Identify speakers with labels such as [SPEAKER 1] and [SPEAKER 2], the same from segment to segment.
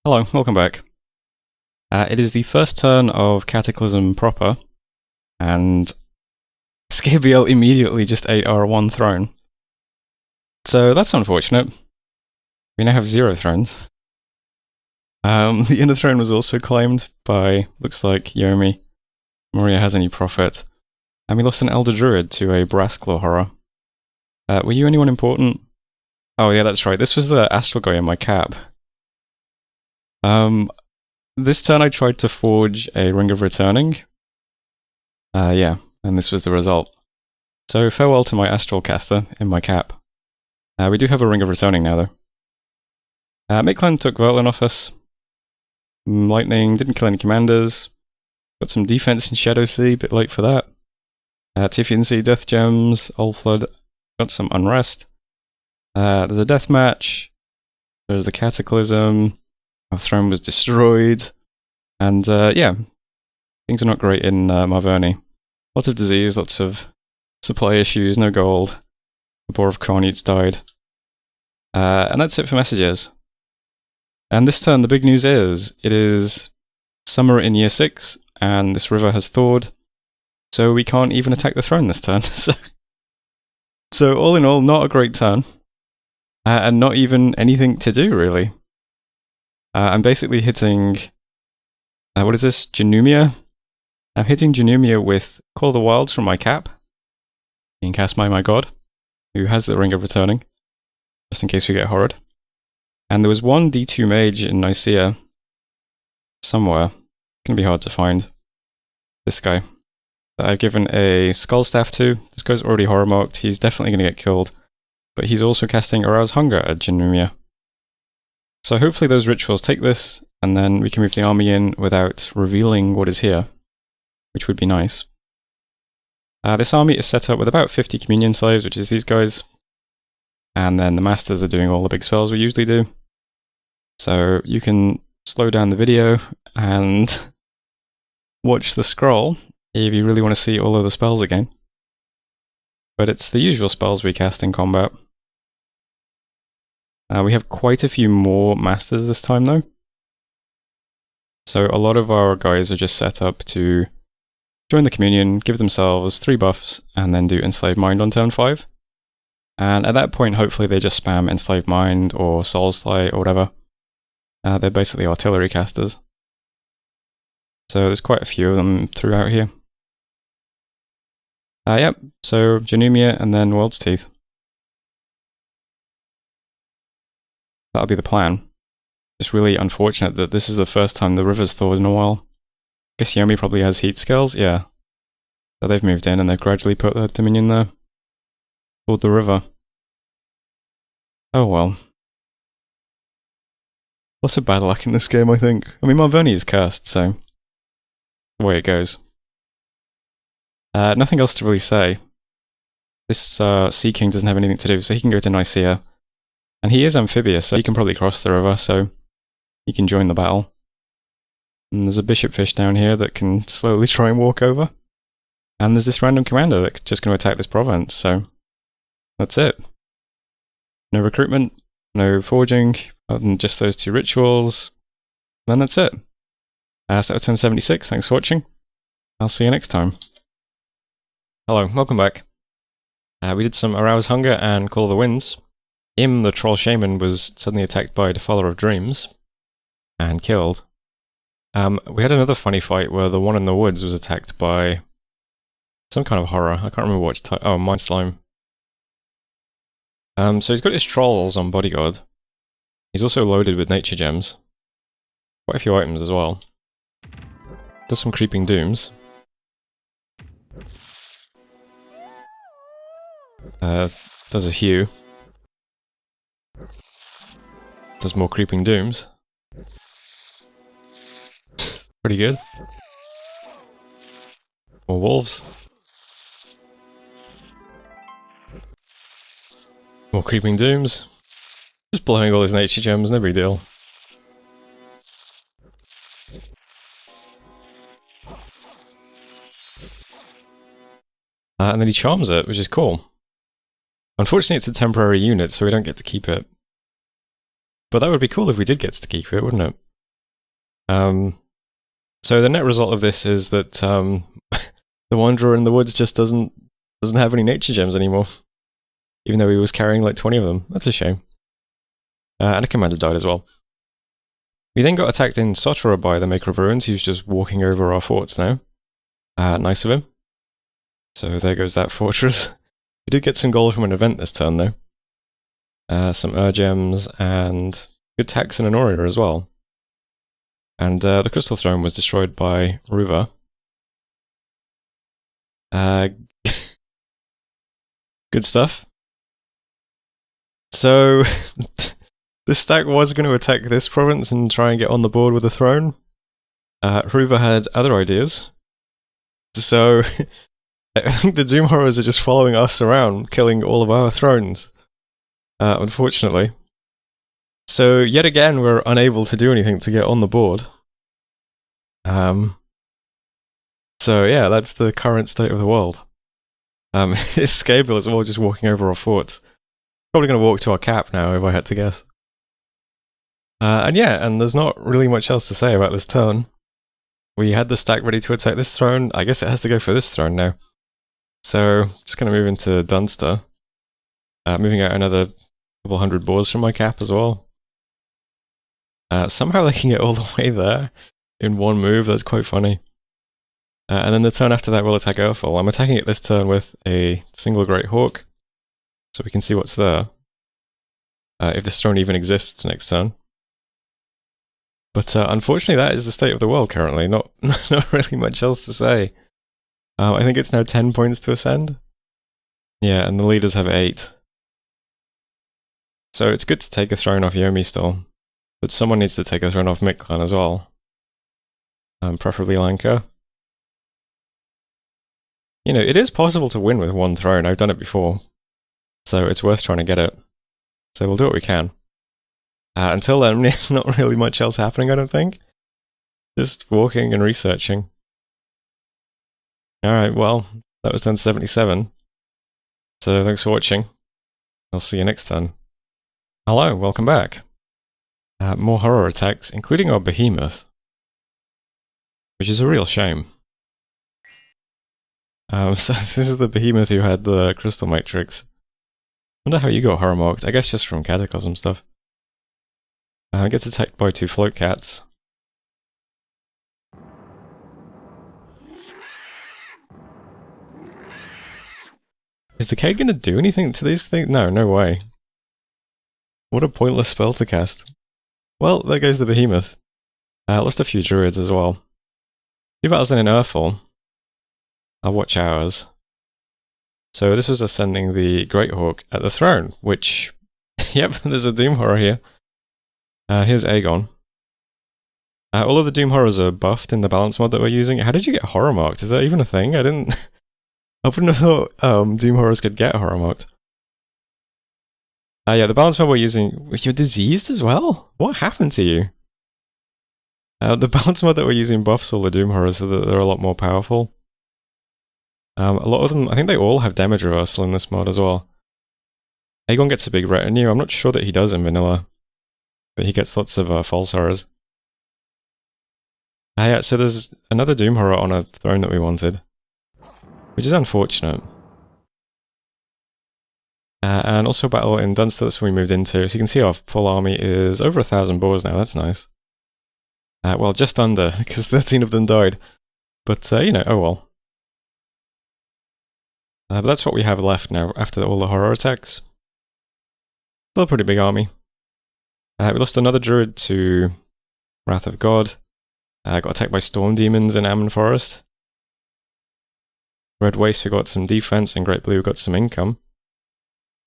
[SPEAKER 1] Hello, welcome back. It is the first turn of Cataclysm proper, and SKBL immediately just ate our one throne. So that's unfortunate. We now have 0 thrones. The inner throne was also claimed by, looks like, Yomi. Moria has any profit. And we lost an Elder Druid to a Brassclaw Horror. Were you anyone important? Oh yeah, that's right. This was the Astral guy in my cap. This turn I tried to forge a Ring of Returning. Yeah, and this was the result. So farewell to my Astral caster in my cap. We do have a Ring of Returning now though. Maitland took Verlin off us. Lightning didn't kill any commanders. Got some defense in Shadow Sea, bit late for that. Typhian Sea, Death Gems, Old Flood, got some Unrest. There's a Death Match. There's the Cataclysm. Our throne was destroyed. And yeah, things are not great in Marverni. Lots of disease, lots of supply issues, no gold. The Boar of Cornutes died. And that's it for messages. And this turn, the big news is, it is summer in year 6, and this river has thawed, so we can't even attack the throne this turn. So all in all, not a great turn. And not even anything to do, really. I'm basically hitting... what is this? Janumia? I'm hitting Janumia with Call of the Wilds from my cap, being cast by my god, who has the Ring of Returning, just in case we get horrid. And there was one D2 mage in Nicaea, somewhere, it's going to be hard to find, this guy, that I've given a Skull Staff to. This guy's already horror marked, he's definitely going to get killed, but he's also casting Arouse Hunger at Janumia. So hopefully those rituals take this, and then we can move the army in without revealing what is here, which would be nice. This army is set up with about 50 Communion Slaves, which is these guys, and then the Masters are doing all the big spells we usually do. So you can slow down the video and watch the scroll if you really want to see all of the spells again. But it's the usual spells we cast in combat. We have quite a few more Masters this time though. So a lot of our guys are just set up to join the Communion, give themselves 3 buffs, and then do Enslave Mind on turn 5. And at that point, hopefully they just spam Enslave Mind or Soul Slay or whatever. They're basically artillery casters. So there's quite a few of them throughout here. Yep, so Janumia and then World's Teeth. That'll be the plan. It's really unfortunate that this is the first time the river's thawed in a while. I guess Yomi probably has heat scales, yeah. So they've moved in and they've gradually put their dominion there. Toward the river. Oh well. Lots of bad luck in this game, I think. I mean, Marverni is cursed, so... the way it goes. Nothing else to really say. This Sea King doesn't have anything to do, so he can go to Nicaea. And he is amphibious, so he can probably cross the river, so he can join the battle. And there's a bishop fish down here that can slowly try and walk over. And there's this random commander that's just going to attack this province, so that's it. No recruitment, no forging, other than just those 2 rituals. And then that's it. So that was 1076, thanks for watching. I'll see you next time. Hello, welcome back. We did some Arouse Hunger and Call the Winds. The Troll Shaman was suddenly attacked by Defiler of Dreams and killed. We had another funny fight where the one in the woods was attacked by some kind of horror. I can't remember what type. Oh, Mind Slime. So he's got his trolls on Bodyguard. He's also loaded with Nature Gems. Quite a few items as well. Does some Creeping Dooms. Does a Hue. Does more Creeping Dooms. Pretty good. More Wolves. More Creeping Dooms. Just blowing all his Nature Gems, no big deal. And then he charms it, which is cool. Unfortunately it's a temporary unit, so we don't get to keep it. But that would be cool if we did get to keep it, wouldn't it? So the net result of this is that the Wanderer in the Woods just doesn't have any nature gems anymore, even though he was carrying like 20 of them. That's a shame. And a commander died as well. We then got attacked in Sotra by the Maker of Ruins, who's just walking over our forts now. Nice of him. So there goes that fortress. We did get some gold from an event this turn though. Some gems and good tax and an Aura as well. And the Crystal Throne was destroyed by Ruva. Good stuff. So, this stack was going to attack this province and try and get on the board with the throne. Ruva had other ideas. So, I think the Doom Horrors are just following us around, killing all of our thrones. Unfortunately. So, yet again, we're unable to do anything to get on the board. So yeah, that's the current state of the world. If Scable is all just walking over our forts. Probably going to walk to our cap now, if I had to guess. And yeah, and there's not really much else to say about this turn. We had the stack ready to attack this throne. I guess it has to go for this throne now. So, just going to move into Dunster. Moving out another couple hundred boars from my cap as well. Somehow they can get all the way there in one move. That's quite funny. And then the turn after that we'll attack Earthfall. I'm attacking it this turn with a single Great Hawk, so we can see what's there. If this throne even exists next turn. But unfortunately that is the state of the world currently. Not really much else to say. I think it's now 10 points to ascend. Yeah, and the leaders have 8. So it's good to take a throne off Yomi still. But someone needs to take a throne off Mictlan as well. Preferably Lanka. You know, it is possible to win with one throne. I've done it before. So it's worth trying to get it. So we'll do what we can. Until then, not really much else happening, I don't think. Just walking and researching. Alright, well, that was turn 77. So thanks for watching. I'll see you next turn. Hello, welcome back. More horror attacks, including our behemoth. Which is a real shame. So this is the behemoth who had the crystal matrix. Wonder how you got horror marked. I guess just from Cataclysm stuff. It gets attacked by 2 float cats. Is Decay gonna do anything to these things? No, no way. What a pointless spell to cast. Well, there goes the behemoth. Lost a few druids as well. 2 battles then in Earthfall. I'll watch ours. So this was ascending the Great Hawk at the throne, which... yep, there's a Doom Horror here. Here's Aegon. All of the Doom Horrors are buffed in the balance mod that we're using. How did you get horror marked? Is that even a thing? I didn't... I wouldn't have thought Doom Horrors could get horror marked. Yeah, the balance mod we're using... You're diseased as well? What happened to you? The balance mod that we're using buffs all the Doom Horrors so that they're a lot more powerful. A lot of them, I think they all have damage reversal in this mod as well. Aegon gets a big retinue. I'm not sure that he does in vanilla. But he gets lots of false horrors. Yeah, so there's another Doom Horror on a throne that we wanted. Which is unfortunate. And also battle in Dunster, that's when we moved into. So you can see our full army is over 1,000 boars now, that's nice. Well, just under, because 13 of them died. But, you know, oh well. But that's what we have left now, after all the horror attacks. Still a pretty big army. We lost another druid to Wrath of God. Got attacked by storm demons in Ammon Forest. Red Waste, we got some defense, and Great Blue, we got some income.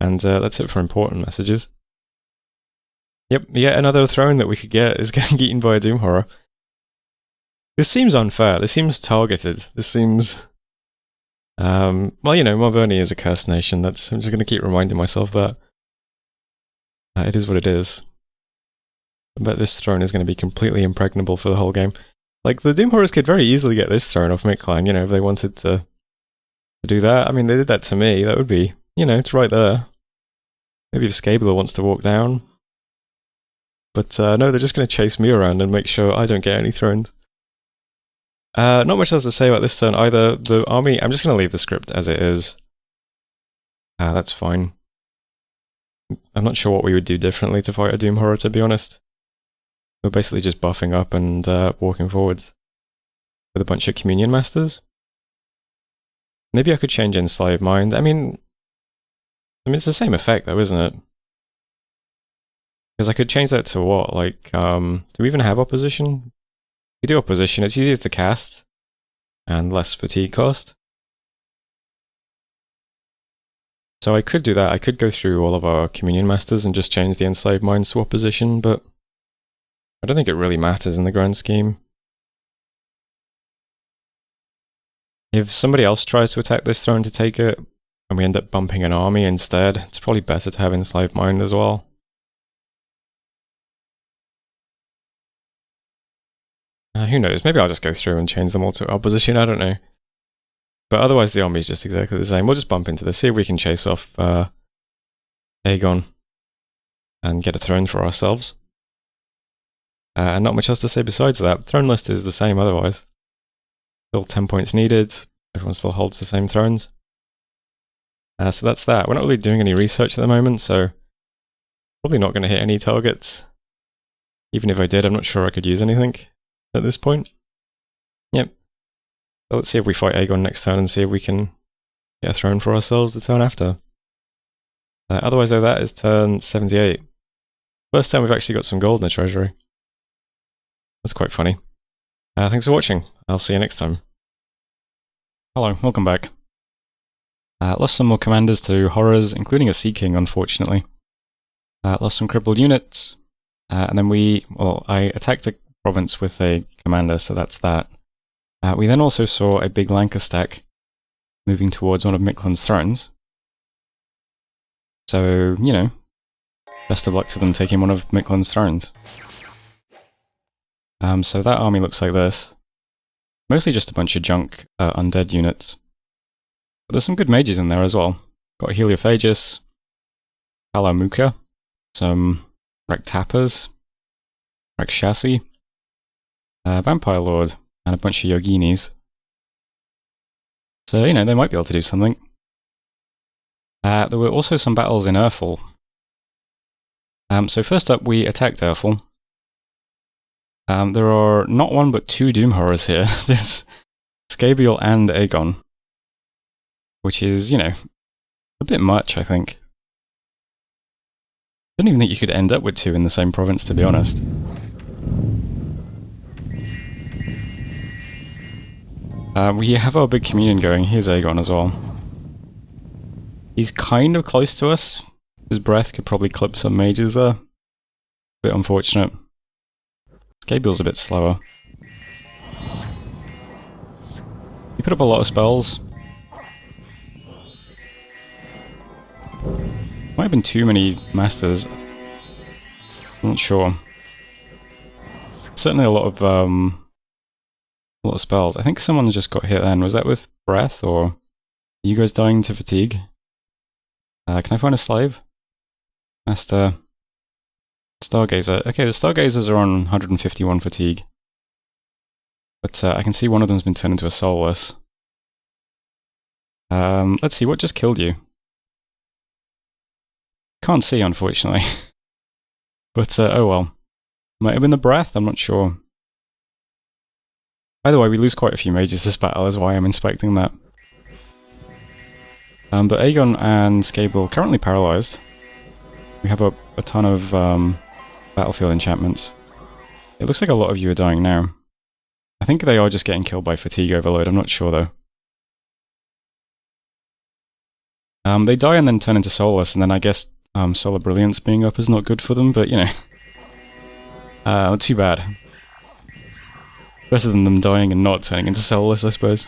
[SPEAKER 1] And that's it for important messages. Yep, yet another throne that we could get is getting eaten by a Doom Horror. This seems unfair. This seems targeted. This seems... well, you know, Marverni is a cursed nation. I'm just going to keep reminding myself that. It is what it is. I bet this throne is going to be completely impregnable for the whole game. Like, the Doom Horrors could very easily get this throne off Mictlan, you know, if they wanted to do that. I mean, they did that to me. That would be, you know, it's right there. Maybe if Scabler wants to walk down. But no, they're just going to chase me around and make sure I don't get any thrones. Not much else to say about this turn either. The army, I'm just going to leave the script as it is. That's fine. I'm not sure what we would do differently to fight a Doom Horror, to be honest. We're basically just buffing up and walking forwards with a bunch of Communion Masters. Maybe I could change Enslaved Mind. I mean, it's the same effect though, isn't it? Because I could change that to what? Like, do we even have opposition? We do opposition, it's easier to cast, and less fatigue cost. So I could do that, I could go through all of our Communion Masters and just change the Enslaved Minds to opposition, but I don't think it really matters in the grand scheme. If somebody else tries to attack this throne to take it, and we end up bumping an army instead, it's probably better to have Enslaved Mind as well. Who knows, maybe I'll just go through and change them all to opposition, I don't know. But otherwise the army is just exactly the same. We'll just bump into this, see if we can chase off Aegon and get a throne for ourselves. And not much else to say besides that. Throne list is the same otherwise. Still 10 points needed, everyone still holds the same thrones. So that's that. We're not really doing any research at the moment, so probably not going to hit any targets. Even if I did, I'm not sure I could use anything at this point. Yep. So let's see if we fight Aegon next turn and see if we can get a throne for ourselves the turn after. Otherwise though, that is turn 78. First time we've actually got some gold in the treasury. That's quite funny. Thanks for watching. I'll see you next time. Hello, welcome back. Lost some more commanders to horrors, including a Sea King, unfortunately. Lost some crippled units, and then I attacked a province with a commander, so that's that. We then also saw a big Lanka stack moving towards one of Miklan's thrones. So, you know, best of luck to them taking one of Miklan's thrones. So that army looks like this. Mostly just a bunch of junk undead units. But there's some good mages in there as well. Got Heliophagus, Kalamuka, some Rektapas, Rekshasi, Vampire Lord, and a bunch of Yoginis. So, you know, they might be able to do something. There were also some battles in Urfel. So first up, we attacked Urfel. There are not one but two Doom Horrors here. There's Skabiel and Aegon. Which is, you know, a bit much, I think. I don't even think you could end up with two in the same province, to be honest. We have our big communion going. Here's Aegon as well. He's kind of close to us. His breath could probably clip some mages there. Bit unfortunate. Skabiel's a bit slower. He put up a lot of spells. Might have been too many masters. I'm not sure. Certainly a lot of spells. I think someone just got hit then. Was that with breath, or are you guys dying to fatigue? Can I find a slave? Master. Stargazer. Okay, the Stargazers are on 151 fatigue. But I can see one of them's been turned into a soulless. Let's see, what just killed you? Can't see, unfortunately. But, oh well. Might have been the breath, I'm not sure. Either way, we lose quite a few mages this battle, is why I'm inspecting that. But Aegon and Skabiel currently paralysed. We have a ton of battlefield enchantments. It looks like a lot of you are dying now. I think they are just getting killed by fatigue overload, I'm not sure though. They die and then turn into soulless, and then I guess Solar Brilliance being up is not good for them, but you know. Not too bad. Better than them dying and not turning into soulless, I suppose.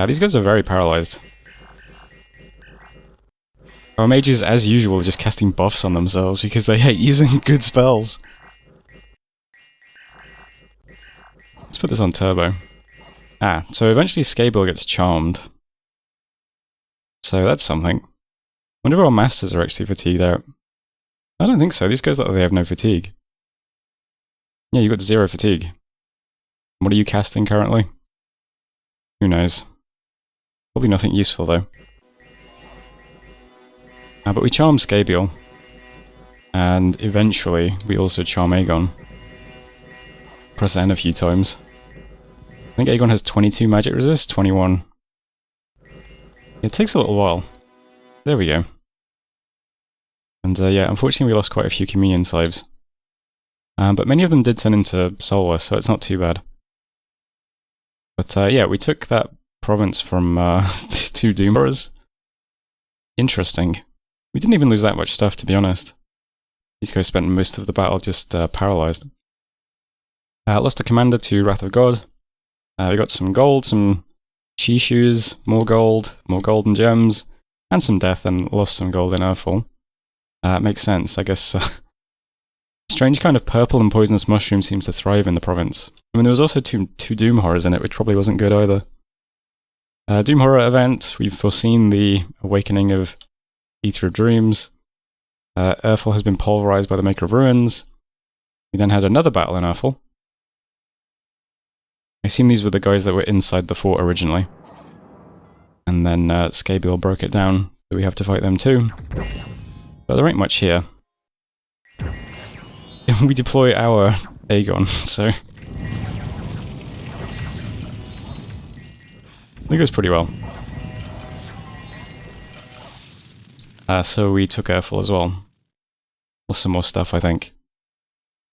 [SPEAKER 1] These guys are very paralysed. Our mages, as usual, are just casting buffs on themselves because they hate using good spells. Let's put this on turbo. So eventually Skabiel gets charmed. So that's something. wonder if our masters are actually fatigued out. I don't think so. These guys look like they have no fatigue. Yeah, you got 0 fatigue. What are you casting currently? Who knows? Probably nothing useful though. But we charm Scabiel. And eventually we also charm Aegon. Press N a few times. I think Aegon has 22 magic resist, 21. It takes a little while. There we go. And yeah, unfortunately we lost quite a few communion slaves. But many of them did turn into soulless, so it's not too bad. But yeah, we took that province from 2 Doom Horrors. Interesting. We didn't even lose that much stuff, to be honest. These guys spent most of the battle just paralyzed. Lost a commander to Wrath of God. We got some gold, some Shishoos, more gold and gems, and some death, and lost some gold in Earthfall. Makes sense, I guess. Strange kind of purple and poisonous mushroom seems to thrive in the province. I mean, there was also two Doom Horrors in it, which probably wasn't good either. Doom Horror event, we've foreseen the awakening of Eater of Dreams. Earthfall has been pulverized by the Maker of Ruins. We then had another battle in Earthfall. I assume these were the guys that were inside the fort originally. And then Scabiel broke it down, so we have to fight them too. But there ain't much here. We deploy our Aegon, so... it goes pretty well. So we took Earthfall as well. Lost some more stuff, I think.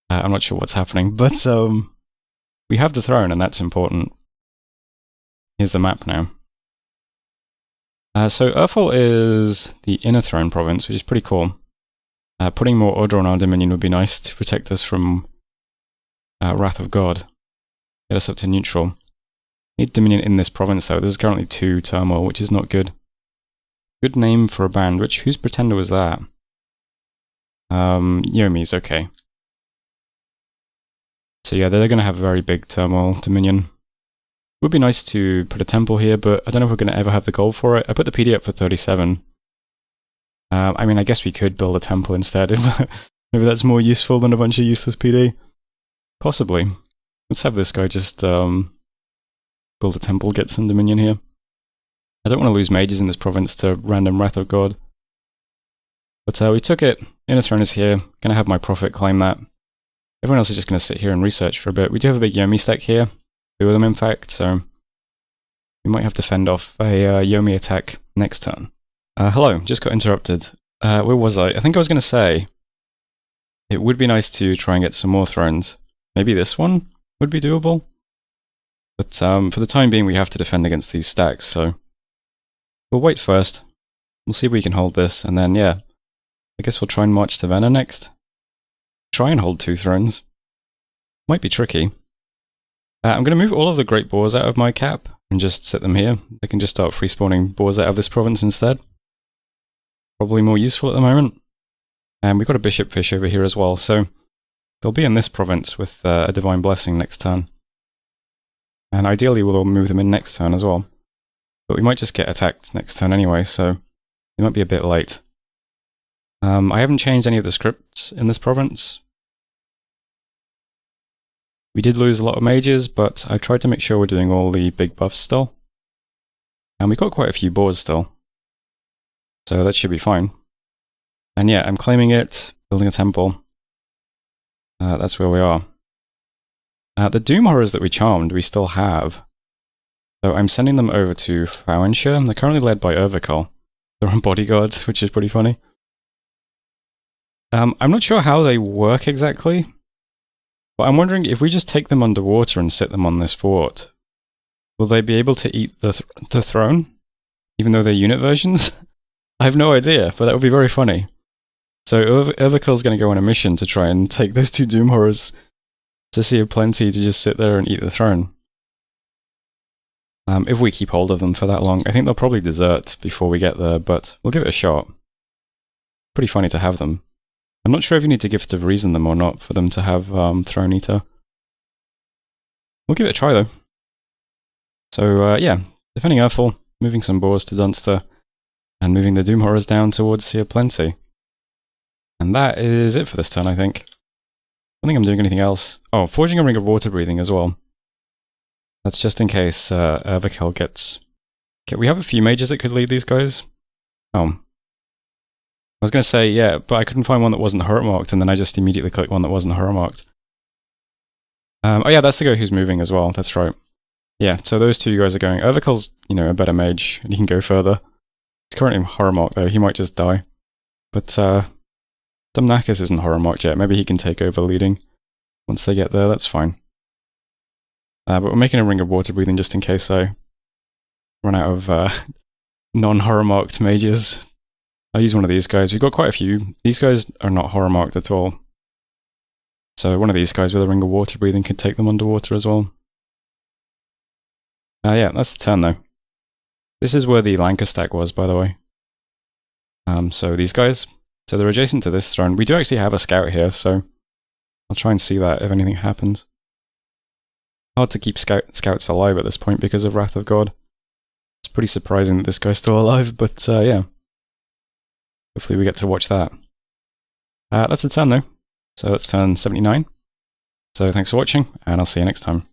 [SPEAKER 1] I'm not sure what's happening, but we have the throne, and that's important. Here's the map now. So Earthfall is the inner throne province, which is pretty cool. Putting more order on our dominion would be nice to protect us from Wrath of God. Get us up to neutral. Need dominion in this province though. There's currently 2 turmoil, which is not good. Good name for a band. Whose pretender was that? Yomi's, okay. So yeah, they're going to have a very big turmoil dominion. Would be nice to put a temple here, but I don't know if we're going to ever have the gold for it. I put the PD up for 37. I mean, I guess we could build a temple instead. Maybe that's more useful than a bunch of useless PD. Possibly. Let's have this guy just build a temple, get some dominion here. I don't want to lose mages in this province to random Wrath of God. But we took it. Inner Throne is here. Going to have my prophet claim that. Everyone else is just going to sit here and research for a bit. We do have a big Yomi stack here. 2 of them, in fact, so we might have to fend off a Yomi attack next turn. Hello, just got interrupted. Where was I? I think I was going to say it would be nice to try and get some more thrones. Maybe this one would be doable. But for the time being, we have to defend against these stacks, so we'll wait first. We'll see if we can hold this, and then, yeah, I guess we'll try and march to Venna next. Try and hold 2 thrones. Might be tricky. I'm going to move all of the Great Boars out of my cap and just set them here. They can just start free spawning boars out of this province instead. Probably more useful at the moment. And we've got a Bishop Fish over here as well, so they'll be in this province with a Divine Blessing next turn. And ideally we'll move them in next turn as well. But we might just get attacked next turn anyway, so it might be a bit late. I haven't changed any of the scripts in this province. We did lose a lot of mages, but I tried to make sure we're doing all the big buffs still. And we got quite a few boars still. So that should be fine. And yeah, I'm claiming it, building a temple. That's where we are. The Doom Horrors that we charmed, we still have. So I'm sending them over to Fawenshire. They're currently led by Urvikal. They're on bodyguards, which is pretty funny. I'm not sure how they work exactly. But I'm wondering if we just take them underwater and sit them on this fort, will they be able to eat the throne? Even though they're unit versions? I have no idea, but that would be very funny. So Urvikal's going to go on a mission to try and take those 2 Doom Horrors to see a plenty to just sit there and eat the throne. If we keep hold of them for that long. I think they'll probably desert before we get there, but we'll give it a shot. Pretty funny to have them. I'm not sure if you need to Gift of Reason them or not for them to have Throne Eater. We'll give it a try though. So yeah, defending Earthfall, moving some boars to Dunster. and moving the Doom Horrors down towards Sea of Plenty. And that is it for this turn, I think. I don't think I'm doing anything else. Oh, forging a Ring of Water Breathing as well. That's just in case Overkill gets... Okay, we have a few mages that could lead these guys. Oh. I was going to say, yeah, but I couldn't find one that wasn't horror marked, and then I just immediately clicked one that wasn't horror marked. Oh yeah, that's the guy who's moving as well, that's right. Yeah, so those two guys are going. Overkill's, a better mage, and he can go further. He's currently horror marked though, he might just die. But, Dumnakis isn't horror marked yet, maybe he can take over leading. Once they get there, that's fine. But we're making a Ring of Water Breathing just in case I run out of non-horror marked mages. I'll use one of these guys. We've got quite a few. These guys are not horror marked at all. So one of these guys with a Ring of Water Breathing could take them underwater as well. Yeah, that's the turn though. This is where the Lanka stack was, by the way. So these guys, so they're adjacent to this throne. We do actually have a scout here, so I'll try and see that if anything happens. Hard to keep scouts alive at this point because of Wrath of God. It's pretty surprising that this guy's still alive, but yeah. Hopefully we get to watch that. That's the turn though. So that's turn 79. So thanks for watching, and I'll see you next time.